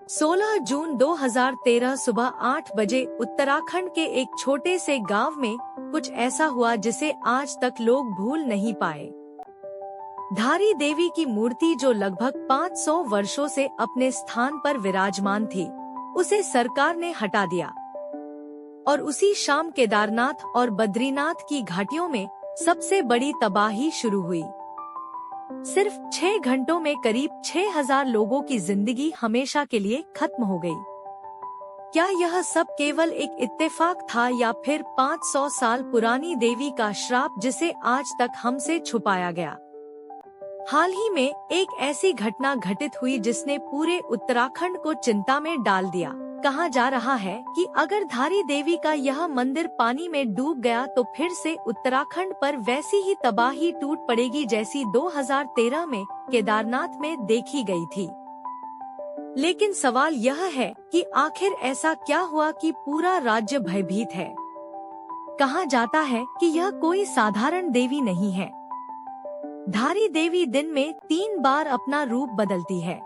16 जून 2013 सुबह 8 बजे उत्तराखंड के एक छोटे से गांव में कुछ ऐसा हुआ जिसे आज तक लोग भूल नहीं पाए। धारी देवी की मूर्ति जो लगभग 500 वर्षों से अपने स्थान पर विराजमान थी, उसे सरकार ने हटा दिया और उसी शाम केदारनाथ और बद्रीनाथ की घाटियों में सबसे बड़ी तबाही शुरू हुई। सिर्फ 6 घंटों में करीब 6000 लोगों की जिंदगी हमेशा के लिए खत्म हो गई। क्या यह सब केवल एक इत्तेफाक था या फिर 500 साल पुरानी देवी का श्राप जिसे आज तक हमसे छुपाया गया? हाल ही में एक ऐसी घटना घटित हुई जिसने पूरे उत्तराखंड को चिंता में डाल दिया। कहा जा रहा है कि अगर धारी देवी का यह मंदिर पानी में डूब गया तो फिर से उत्तराखंड पर वैसी ही तबाही टूट पड़ेगी जैसी 2013 में केदारनाथ में देखी गई थी। लेकिन सवाल यह है कि आखिर ऐसा क्या हुआ कि पूरा राज्य भयभीत है। कहा जाता है कि यह कोई साधारण देवी नहीं है। धारी देवी दिन में 3 बार अपना रूप बदलती है।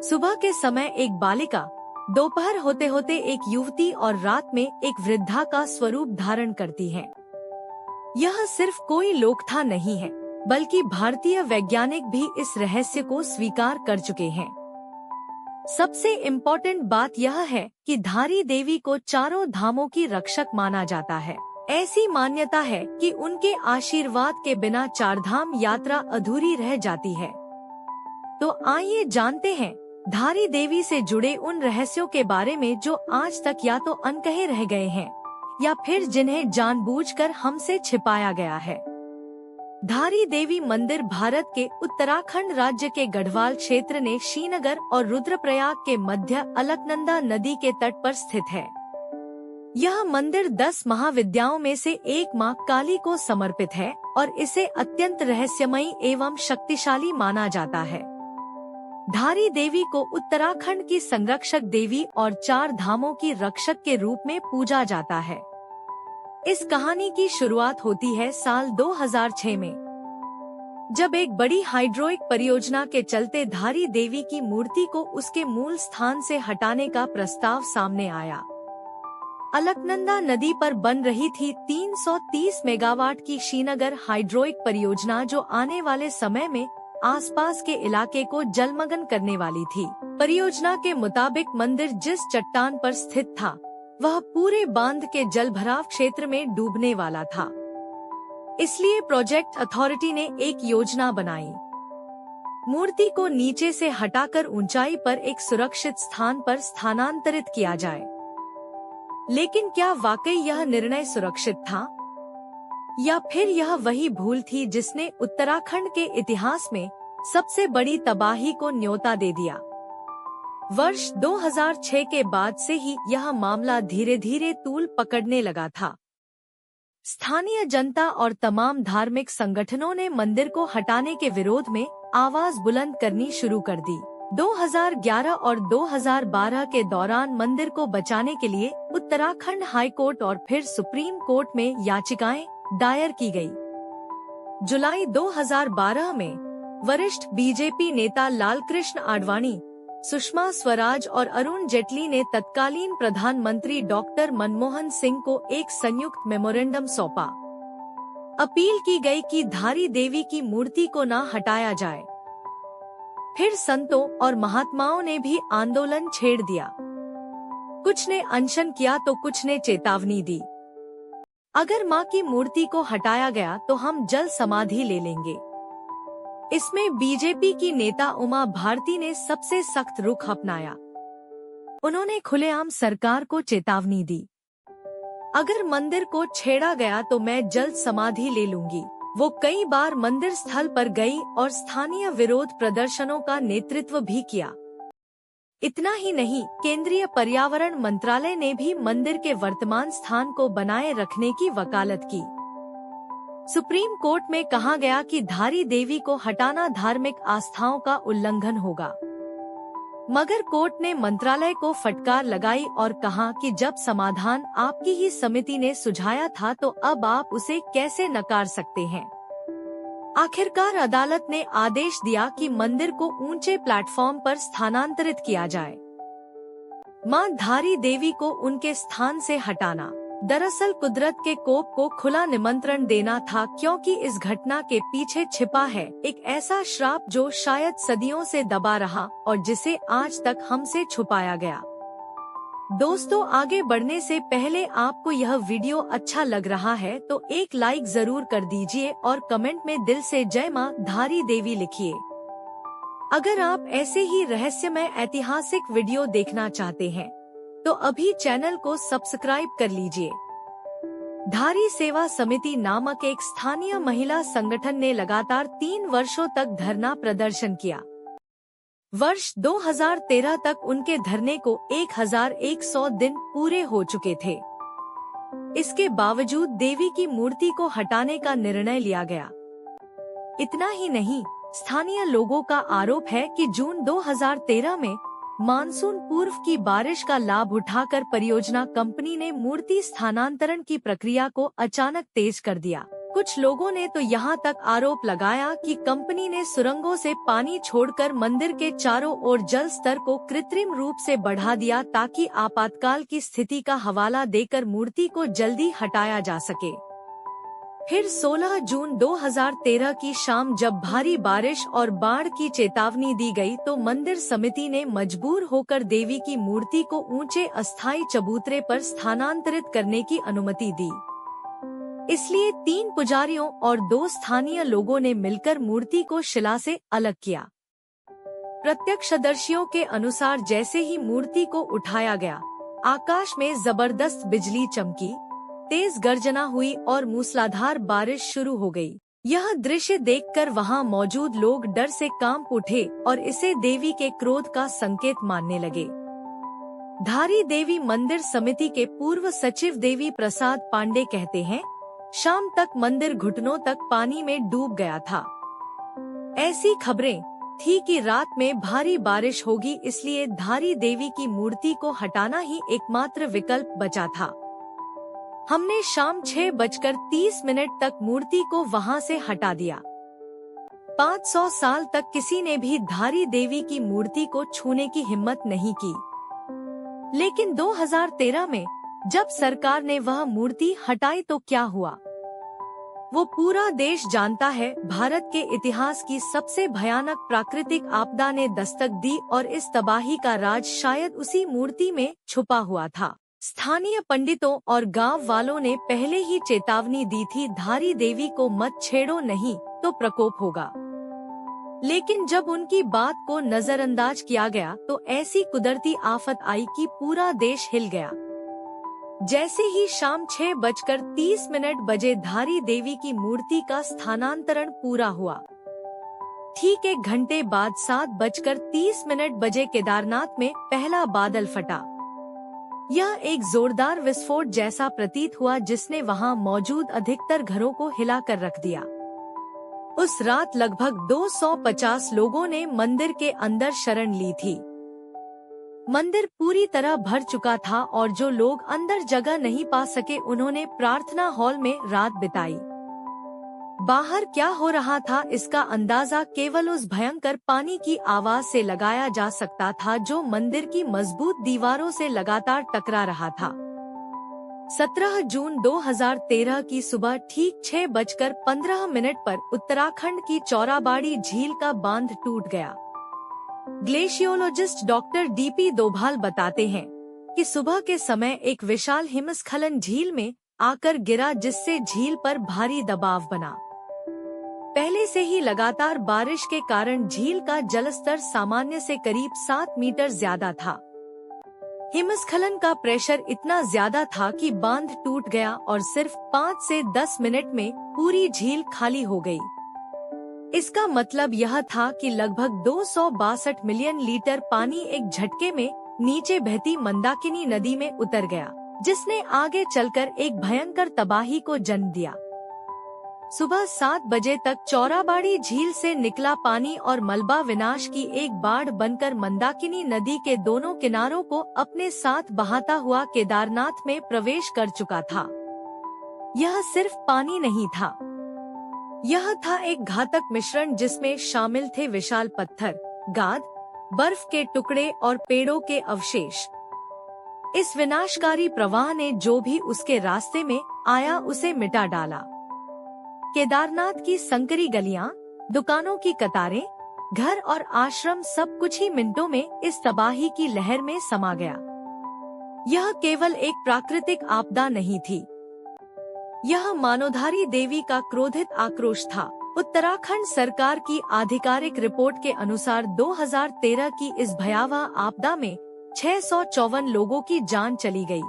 सुबह के समय एक बालिका, दोपहर होते होते एक युवती और रात में एक वृद्धा का स्वरूप धारण करती है। यह सिर्फ कोई लोकथा नहीं है, बल्कि भारतीय वैज्ञानिक भी इस रहस्य को स्वीकार कर चुके हैं। सबसे इम्पोर्टेंट बात यह है कि धारी देवी को चारों धामों की रक्षक माना जाता है। ऐसी मान्यता है कि उनके आशीर्वाद के बिना 4 धाम यात्रा अधूरी रह जाती है। तो आइए जानते हैं धारी देवी से जुड़े उन रहस्यों के बारे में जो आज तक या तो अनकहे रह गए हैं या फिर जिन्हें जानबूझकर हमसे छिपाया गया है। धारी देवी मंदिर भारत के उत्तराखंड राज्य के गढ़वाल क्षेत्र ने श्रीनगर और रुद्रप्रयाग के मध्य अलकनंदा नदी के तट पर स्थित है। यह मंदिर 10 महाविद्याओं में से एक मां काली को समर्पित है और इसे अत्यंत रहस्यमयी एवं शक्तिशाली माना जाता है। धारी देवी को उत्तराखंड की संरक्षक देवी और 4 धामों की रक्षक के रूप में पूजा जाता है। इस कहानी की शुरुआत होती है साल 2006 में, जब एक बड़ी हाइड्रोइक परियोजना के चलते धारी देवी की मूर्ति को उसके मूल स्थान से हटाने का प्रस्ताव सामने आया। अलकनंदा नदी पर बन रही थी 330 मेगावाट की श्रीनगर हाइड्रोइक परियोजना, जो आने वाले समय में आसपास के इलाके को जलमग्न करने वाली थी। परियोजना के मुताबिक मंदिर जिस चट्टान पर स्थित था, वह पूरे बांध के जलभराव क्षेत्र में डूबने वाला था। इसलिए प्रोजेक्ट अथॉरिटी ने एक योजना बनाई। मूर्ति को नीचे से हटाकर ऊंचाई पर एक सुरक्षित स्थान पर स्थानांतरित किया जाए। लेकिन क्या वाकई यह निर्णय सुरक्षित था, या फिर यह वही भूल थी जिसने उत्तराखंड के इतिहास में सबसे बड़ी तबाही को न्योता दे दिया? वर्ष 2006 के बाद से ही यह मामला धीरे धीरे तूल पकड़ने लगा था। स्थानीय जनता और तमाम धार्मिक संगठनों ने मंदिर को हटाने के विरोध में आवाज बुलंद करनी शुरू कर दी। 2011 और 2012 के दौरान मंदिर को बचाने के लिए उत्तराखंड हाई कोर्ट और फिर सुप्रीम कोर्ट में याचिकाएं दायर की गई। जुलाई 2012 में वरिष्ठ बीजेपी नेता लालकृष्ण आडवाणी, सुषमा स्वराज और अरुण जेटली ने तत्कालीन प्रधानमंत्री डॉक्टर मनमोहन सिंह को एक संयुक्त मेमोरेंडम सौंपा। अपील की गई कि धारी देवी की मूर्ति को न हटाया जाए। फिर संतों और महात्माओं ने भी आंदोलन छेड़ दिया। कुछ ने अनशन किया तो कुछ ने चेतावनी दी, अगर मां की मूर्ति को हटाया गया तो हम जल समाधि ले लेंगे। इसमें बीजेपी की नेता उमा भारती ने सबसे सख्त रुख अपनाया। उन्होंने खुलेआम सरकार को चेतावनी दी, अगर मंदिर को छेड़ा गया तो मैं जल समाधि ले लूंगी। वो कई बार मंदिर स्थल पर गई और स्थानीय विरोध प्रदर्शनों का नेतृत्व भी किया। इतना ही नहीं, केंद्रीय पर्यावरण मंत्रालय ने भी मंदिर के वर्तमान स्थान को बनाए रखने की वकालत की। सुप्रीम कोर्ट में कहा गया कि धारी देवी को हटाना धार्मिक आस्थाओं का उल्लंघन होगा, मगर कोर्ट ने मंत्रालय को फटकार लगाई और कहा कि जब समाधान आपकी ही समिति ने सुझाया था तो अब आप उसे कैसे नकार सकते हैं। आखिरकार अदालत ने आदेश दिया कि मंदिर को ऊंचे प्लेटफॉर्म पर स्थानांतरित किया जाए। मां धारी देवी को उनके स्थान से हटाना दरअसल कुदरत के कोप को खुला निमंत्रण देना था, क्योंकि इस घटना के पीछे छिपा है एक ऐसा श्राप जो शायद सदियों से दबा रहा और जिसे आज तक हमसे छुपाया गया। दोस्तों, आगे बढ़ने से पहले आपको यह वीडियो अच्छा लग रहा है तो एक लाइक जरूर कर दीजिए और कमेंट में दिल से जय मां धारी देवी लिखिए। अगर आप ऐसे ही रहस्यमय ऐतिहासिक वीडियो देखना चाहते हैं तो अभी चैनल को सब्सक्राइब कर लीजिए। धारी सेवा समिति नामक एक स्थानीय महिला संगठन ने लगातार 3 वर्षों तक धरना प्रदर्शन किया। वर्ष 2013 तक उनके धरने को 1100 दिन पूरे हो चुके थे। इसके बावजूद देवी की मूर्ति को हटाने का निर्णय लिया गया। इतना ही नहीं, स्थानीय लोगों का आरोप है कि जून 2013 में मानसून पूर्व की बारिश का लाभ उठाकर परियोजना कंपनी ने मूर्ति स्थानांतरण की प्रक्रिया को अचानक तेज कर दिया। कुछ लोगों ने तो यहाँ तक आरोप लगाया कि कंपनी ने सुरंगों से पानी छोड़कर मंदिर के चारों ओर जल स्तर को कृत्रिम रूप से बढ़ा दिया ताकि आपातकाल की स्थिति का हवाला देकर मूर्ति को जल्दी हटाया जा सके। फिर 16 जून 2013 की शाम जब भारी बारिश और बाढ़ की चेतावनी दी गई तो मंदिर समिति ने मजबूर होकर देवी की मूर्ति को ऊंचे अस्थायी चबूतरे पर स्थानांतरित करने की अनुमति दी। इसलिए 3 पुजारियों और 2 स्थानीय लोगों ने मिलकर मूर्ति को शिला से अलग किया। प्रत्यक्षदर्शियों के अनुसार जैसे ही मूर्ति को उठाया गया, आकाश में जबरदस्त बिजली चमकी, तेज गर्जना हुई और मूसलाधार बारिश शुरू हो गई। यह दृश्य देखकर वहां मौजूद लोग डर से कांप उठे और इसे देवी के क्रोध का संकेत मानने लगे। धारी देवी मंदिर समिति के पूर्व सचिव देवी प्रसाद पांडे कहते हैं, शाम तक मंदिर घुटनों तक पानी में डूब गया था। ऐसी खबरें थी कि रात में भारी बारिश होगी, इसलिए धारी देवी की मूर्ति को हटाना ही एकमात्र विकल्प बचा था। हमने शाम 6:30 तक मूर्ति को वहां से हटा दिया। 500 साल तक किसी ने भी धारी देवी की मूर्ति को छूने की हिम्मत नहीं की। लेकिन 2013 में जब सरकार ने वह मूर्ति हटाई तो क्या हुआ, वो पूरा देश जानता है। भारत के इतिहास की सबसे भयानक प्राकृतिक आपदा ने दस्तक दी और इस तबाही का राज शायद उसी मूर्ति में छुपा हुआ था। स्थानीय पंडितों और गांव वालों ने पहले ही चेतावनी दी थी, धारी देवी को मत छेड़ो, नहीं तो प्रकोप होगा। लेकिन जब उनकी बात को नजरअंदाज किया गया तो ऐसी कुदरती आफत आई कि पूरा देश हिल गया। जैसे ही शाम 6:30 बजे धारी देवी की मूर्ति का स्थानांतरण पूरा हुआ, ठीक 1 घंटे बाद 7:30 बजे केदारनाथ में पहला बादल फटा। यह एक जोरदार विस्फोट जैसा प्रतीत हुआ जिसने वहां मौजूद अधिकतर घरों को हिलाकर रख दिया। उस रात लगभग 250 लोगों ने मंदिर के अंदर शरण ली थी। मंदिर पूरी तरह भर चुका था और जो लोग अंदर जगह नहीं पा सके उन्होंने प्रार्थना हॉल में रात बिताई। बाहर क्या हो रहा था इसका अंदाजा केवल उस भयंकर पानी की आवाज से लगाया जा सकता था जो मंदिर की मजबूत दीवारों से लगातार टकरा रहा था। 17 जून 2013 की सुबह ठीक 6:15 पर उत्तराखंड की चौराबाड़ी झील का बांध टूट गया। ग्लेशियोलॉजिस्ट डॉक्टर डीपी दोभाल बताते हैं कि सुबह के समय एक विशाल हिमस्खलन झील में आकर गिरा जिससे झील पर भारी दबाव बना। पहले से ही लगातार बारिश के कारण झील का जलस्तर सामान्य से करीब 7 मीटर ज्यादा था। हिमस्खलन का प्रेशर इतना ज्यादा था कि बांध टूट गया और सिर्फ 5 से 10 मिनट में पूरी झील खाली हो गई। इसका मतलब यह था कि लगभग 262 मिलियन लीटर पानी एक झटके में नीचे बहती मंदाकिनी नदी में उतर गया, जिसने आगे चलकर एक भयंकर तबाही को जन्म दिया। सुबह 7 बजे तक चौराबाड़ी झील से निकला पानी और मलबा विनाश की एक बाढ़ बनकर मंदाकिनी नदी के दोनों किनारों को अपने साथ बहाता हुआ केदारनाथ में प्रवेश कर चुका था। यह सिर्फ पानी नहीं था, यह था एक घातक मिश्रण जिसमें शामिल थे विशाल पत्थर, गाद, बर्फ के टुकड़े और पेड़ों के अवशेष। इस विनाशकारी प्रवाह ने जो भी उसके रास्ते में आया उसे मिटा डाला। केदारनाथ की संकरी गलियां, दुकानों की कतारें, घर और आश्रम सब कुछ ही मिनटों में इस तबाही की लहर में समा गया। यह केवल एक प्राकृतिक आपदा नहीं थी, यह मानवधारी देवी का क्रोधित आक्रोश था। उत्तराखंड सरकार की आधिकारिक रिपोर्ट के अनुसार 2013 की इस भयावह आपदा में 654 लोगों की जान चली गई।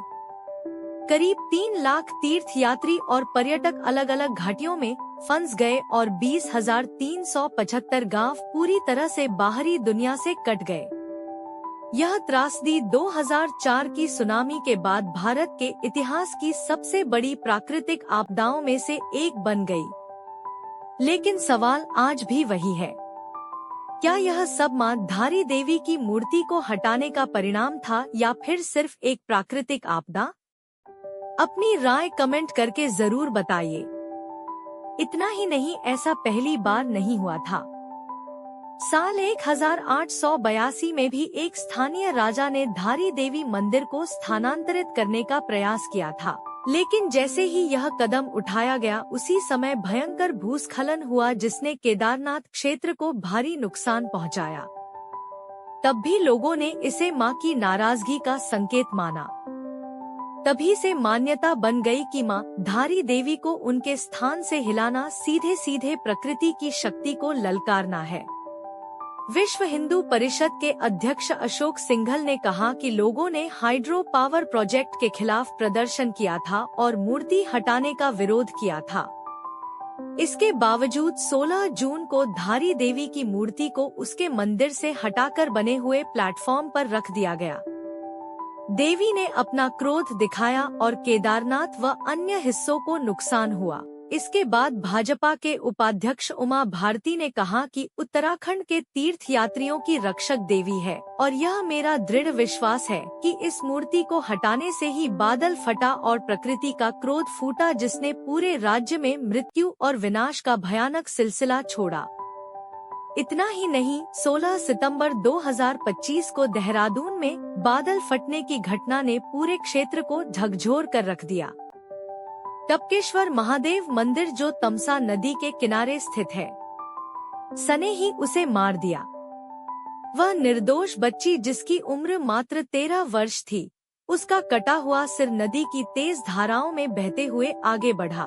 करीब 3 लाख तीर्थ यात्री और पर्यटक अलग अलग घाटियों में फंस गए और 20,375 गांव पूरी तरह से बाहरी दुनिया से कट गए। यह त्रासदी 2004 की सुनामी के बाद भारत के इतिहास की सबसे बड़ी प्राकृतिक आपदाओं में से एक बन गई। लेकिन सवाल आज भी वही है, क्या यह सब मां धारी देवी की मूर्ति को हटाने का परिणाम था या फिर सिर्फ एक प्राकृतिक आपदा? अपनी राय कमेंट करके जरूर बताइए। इतना ही नहीं, ऐसा पहली बार नहीं हुआ था। साल 1882 में भी एक स्थानीय राजा ने धारी देवी मंदिर को स्थानांतरित करने का प्रयास किया था, लेकिन जैसे ही यह कदम उठाया गया उसी समय भयंकर भूस्खलन हुआ जिसने केदारनाथ क्षेत्र को भारी नुकसान पहुंचाया। तब भी लोगों ने इसे मां की नाराजगी का संकेत माना। तभी से मान्यता बन गई कि मां धारी देवी को उनके स्थान से हिलाना सीधे सीधे प्रकृति की शक्ति को ललकारना है। विश्व हिंदू परिषद के अध्यक्ष अशोक सिंघल ने कहा कि लोगों ने हाइड्रो पावर प्रोजेक्ट के खिलाफ प्रदर्शन किया था और मूर्ति हटाने का विरोध किया था। इसके बावजूद 16 जून को धारी देवी की मूर्ति को उसके मंदिर से हटाकर बने हुए प्लेटफॉर्म पर रख दिया गया। देवी ने अपना क्रोध दिखाया और केदारनाथ व अन्य हिस्सों को नुकसान हुआ। इसके बाद भाजपा के उपाध्यक्ष उमा भारती ने कहा कि उत्तराखंड के तीर्थ यात्रियों की रक्षक देवी है और यह मेरा दृढ़ विश्वास है कि इस मूर्ति को हटाने से ही बादल फटा और प्रकृति का क्रोध फूटा जिसने पूरे राज्य में मृत्यु और विनाश का भयानक सिलसिला छोड़ा। इतना ही नहीं, 16 सितंबर 2025 को देहरादून में बादल फटने की घटना ने पूरे क्षेत्र को झकझोर कर रख दिया। टपकेश्वर महादेव मंदिर जो तमसा नदी के किनारे स्थित है, सने ही उसे मार दिया। वह निर्दोष बच्ची जिसकी उम्र मात्र 13 वर्ष थी, उसका कटा हुआ सिर नदी की तेज धाराओं में बहते हुए आगे बढ़ा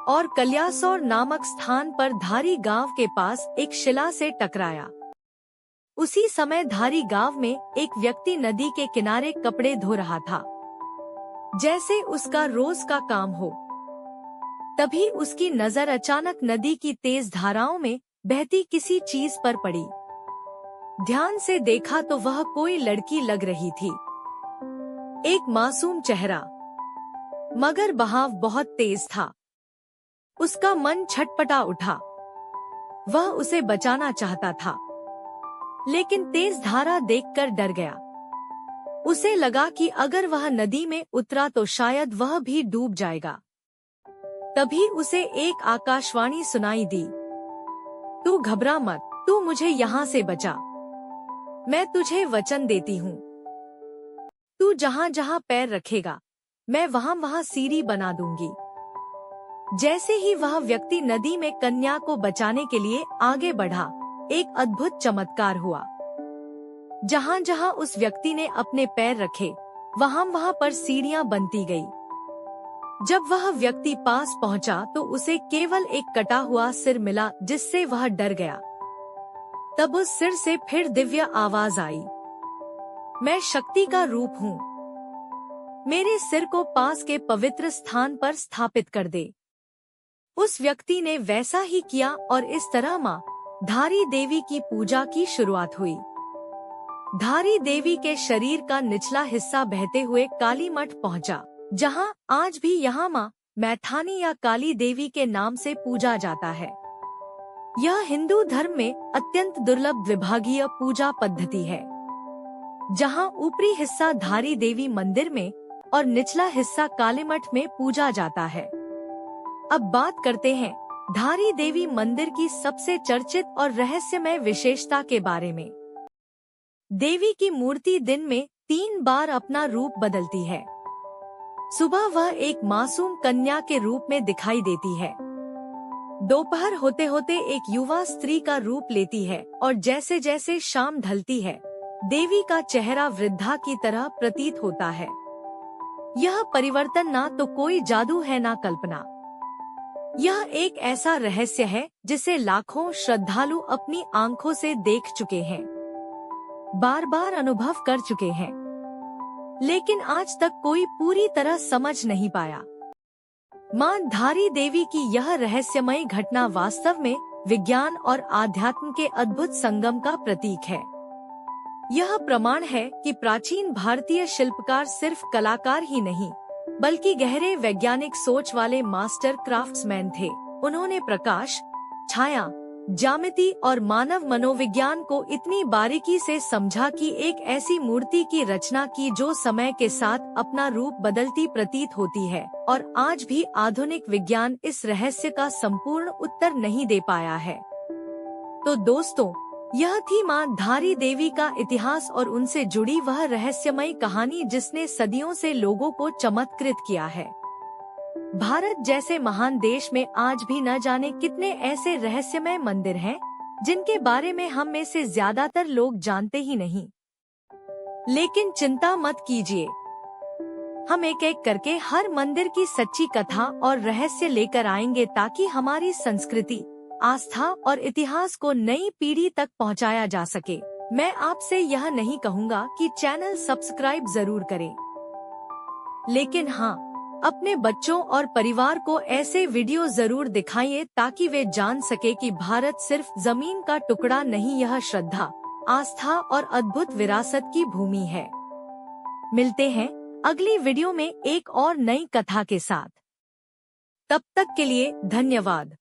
और कल्यासौर नामक स्थान पर धारी गांव के पास एक शिला से टकराया। उसी समय धारी गांव में एक व्यक्ति नदी के किनारे कपड़े धो रहा था, जैसे उसका रोज का काम हो। तभी उसकी नजर अचानक नदी की तेज धाराओं में बहती किसी चीज पर पड़ी। ध्यान से देखा तो वह कोई लड़की लग रही थी, एक मासूम चेहरा, मगर बहाव बहुत तेज था। उसका मन छटपटा उठा। वह उसे बचाना चाहता था, लेकिन तेज धारा देखकर डर गया। उसे लगा कि अगर वह नदी में उतरा तो शायद वह भी डूब जाएगा। तभी उसे एक आकाशवाणी सुनाई दी, तू घबरा मत, तू मुझे यहाँ से बचा। मैं तुझे वचन देती हूँ, तू जहाँ जहाँ पैर रखेगा मैं वहाँ वहाँ सीढ़ी बना दूंगी। जैसे ही वह व्यक्ति नदी में कन्या को बचाने के लिए आगे बढ़ा, एक अद्भुत चमत्कार हुआ। जहाँ जहाँ उस व्यक्ति ने अपने पैर रखे, वहाँ वहाँ पर सीढ़ियाँ बनती गई। जब वह व्यक्ति पास पहुँचा तो उसे केवल एक कटा हुआ सिर मिला, जिससे वह डर गया। तब उस सिर से फिर दिव्य आवाज आई, मैं शक्ति का रूप हूँ, मेरे सिर को पास के पवित्र स्थान पर स्थापित कर दे। उस व्यक्ति ने वैसा ही किया और इस तरह मां धारी देवी की पूजा की शुरुआत हुई। धारी देवी के शरीर का निचला हिस्सा बहते हुए काली मठ पहुंचा, जहां आज भी यहाँ मां मैथानी या काली देवी के नाम से पूजा जाता है। यह हिंदू धर्म में अत्यंत दुर्लभ द्विभागीय पूजा पद्धति है, जहां ऊपरी हिस्सा धारी देवी मंदिर में और निचला हिस्सा कालीमठ में पूजा जाता है। अब बात करते हैं धारी देवी मंदिर की सबसे चर्चित और रहस्यमय विशेषता के बारे में। देवी की मूर्ति दिन में 3 बार अपना रूप बदलती है। सुबह वह एक मासूम कन्या के रूप में दिखाई देती है। दोपहर होते होते एक युवा स्त्री का रूप लेती है और जैसे जैसे शाम ढलती है, देवी का चेहरा वृद्धा की तरह प्रतीत होता है। यह परिवर्तन ना तो कोई जादू है ना कल्पना। यह एक ऐसा रहस्य है जिसे लाखों श्रद्धालु अपनी आंखों से देख चुके हैं, बार बार अनुभव कर चुके हैं, लेकिन आज तक कोई पूरी तरह समझ नहीं पाया। मां धारी देवी की यह रहस्यमयी घटना वास्तव में विज्ञान और आध्यात्म के अद्भुत संगम का प्रतीक है। यह प्रमाण है कि प्राचीन भारतीय शिल्पकार सिर्फ कलाकार ही नहीं, बल्कि गहरे वैज्ञानिक सोच वाले मास्टर क्राफ्ट्समैन थे। उन्होंने प्रकाश, छाया, ज्यामिति और मानव मनोविज्ञान को इतनी बारीकी से समझा कि एक ऐसी मूर्ति की रचना की जो समय के साथ अपना रूप बदलती प्रतीत होती है, और आज भी आधुनिक विज्ञान इस रहस्य का संपूर्ण उत्तर नहीं दे पाया है। तो दोस्तों, यह थी मां धारी देवी का इतिहास और उनसे जुड़ी वह रहस्यमयी कहानी जिसने सदियों से लोगों को चमत्कृत किया है। भारत जैसे महान देश में आज भी न जाने कितने ऐसे रहस्यमय मंदिर हैं, जिनके बारे में हम में से ज्यादातर लोग जानते ही नहीं। लेकिन चिंता मत कीजिए, हम एक एक करके हर मंदिर की सच्ची कथा और रहस्य लेकर आएंगे ताकि हमारी संस्कृति, आस्था और इतिहास को नई पीढ़ी तक पहुंचाया जा सके। मैं आपसे यह नहीं कहूँगा कि चैनल सब्सक्राइब जरूर करें, लेकिन हाँ, अपने बच्चों और परिवार को ऐसे वीडियो जरूर दिखाइए ताकि वे जान सके कि भारत सिर्फ जमीन का टुकड़ा नहीं, यह श्रद्धा, आस्था और अद्भुत विरासत की भूमि है। मिलते हैं अगली वीडियो में एक और नई कथा के साथ। तब तक के लिए धन्यवाद।